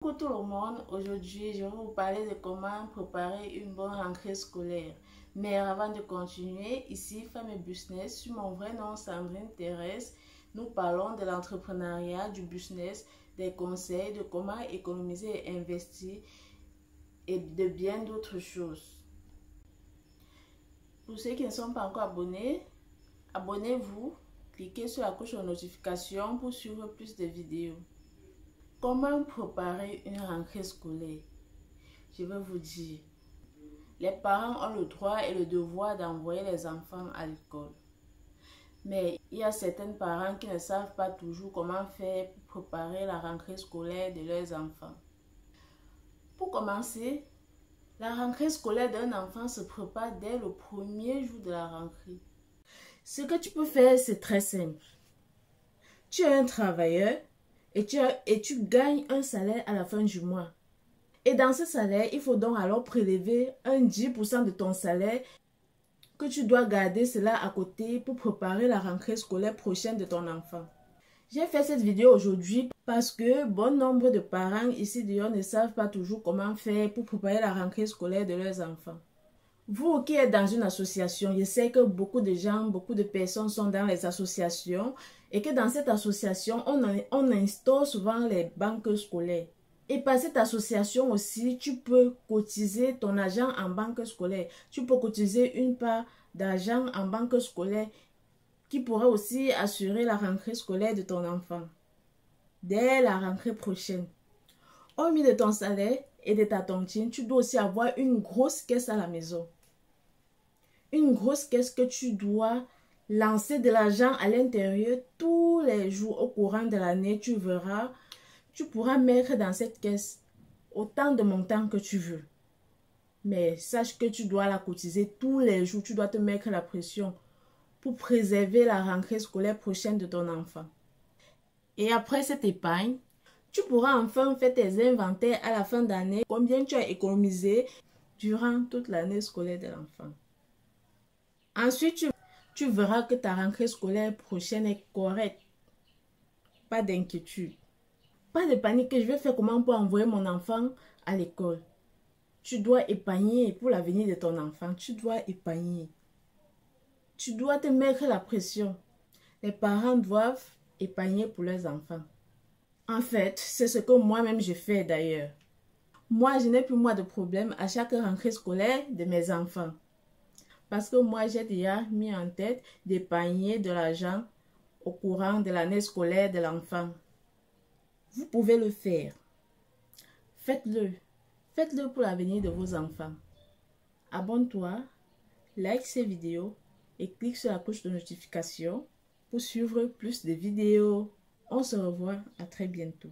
Coucou tout le monde, aujourd'hui je vais vous parler de comment préparer une bonne rentrée scolaire. Mais avant de continuer, ici Femme et Business, sur mon vrai nom Sandrine Thérèse, nous parlons de l'entrepreneuriat, du business, des conseils, de comment économiser et investir et de bien d'autres choses. Pour ceux qui ne sont pas encore abonnés, abonnez-vous, cliquez sur la cloche de notification pour suivre plus de vidéos. Comment préparer une rentrée scolaire? Je vais vous dire. Les parents ont le droit et le devoir d'envoyer les enfants à l'école. Mais il y a certains parents qui ne savent pas toujours comment faire pour préparer la rentrée scolaire de leurs enfants. Pour commencer, la rentrée scolaire d'un enfant se prépare dès le premier jour de la rentrée. Ce que tu peux faire, c'est très simple. Tu es un travailleur et tu gagnes un salaire à la fin du mois. Et dans ce salaire, il faut donc alors prélever un 10% de ton salaire que tu dois garder cela à côté pour préparer la rentrée scolaire prochaine de ton enfant. J'ai fait cette vidéo aujourd'hui parce que bon nombre de parents ici dehors ne savent pas toujours comment faire pour préparer la rentrée scolaire de leurs enfants. Vous qui êtes dans une association, je sais que beaucoup de gens, beaucoup de personnes sont dans les associations et que dans cette association, on instaure souvent les banques scolaires. Et par cette association aussi, tu peux cotiser ton argent en banque scolaire. Tu peux cotiser une part d'argent en banque scolaire qui pourra aussi assurer la rentrée scolaire de ton enfant. Dès la rentrée prochaine, hormis de ton salaire et de ta tontine, tu dois aussi avoir une grosse caisse à la maison. Une grosse caisse que tu dois lancer de l'argent à l'intérieur tous les jours au courant de l'année. Tu verras, tu pourras mettre dans cette caisse autant de montants que tu veux. Mais sache que tu dois la cotiser tous les jours. Tu dois te mettre la pression pour préserver la rentrée scolaire prochaine de ton enfant. Et après cette épargne, tu pourras enfin faire tes inventaires à la fin d'année. Combien tu as économisé durant toute l'année scolaire de l'enfant. Ensuite, tu verras que ta rentrée scolaire prochaine est correcte. Pas d'inquiétude. Pas de panique. Je vais faire comment pour envoyer mon enfant à l'école. Tu dois épargner pour l'avenir de ton enfant. Tu dois épargner. Tu dois te mettre la pression. Les parents doivent épargner pour leurs enfants. En fait, c'est ce que moi-même je fais d'ailleurs. Moi, je n'ai plus de problème à chaque rentrée scolaire de mes enfants. Parce que moi, j'ai déjà mis en tête d'épargner de l'argent au courant de l'année scolaire de l'enfant. Vous pouvez le faire. Faites-le. Faites-le pour l'avenir de vos enfants. Abonne-toi, like ces vidéos et clique sur la cloche de notification pour suivre plus de vidéos. On se revoit à très bientôt.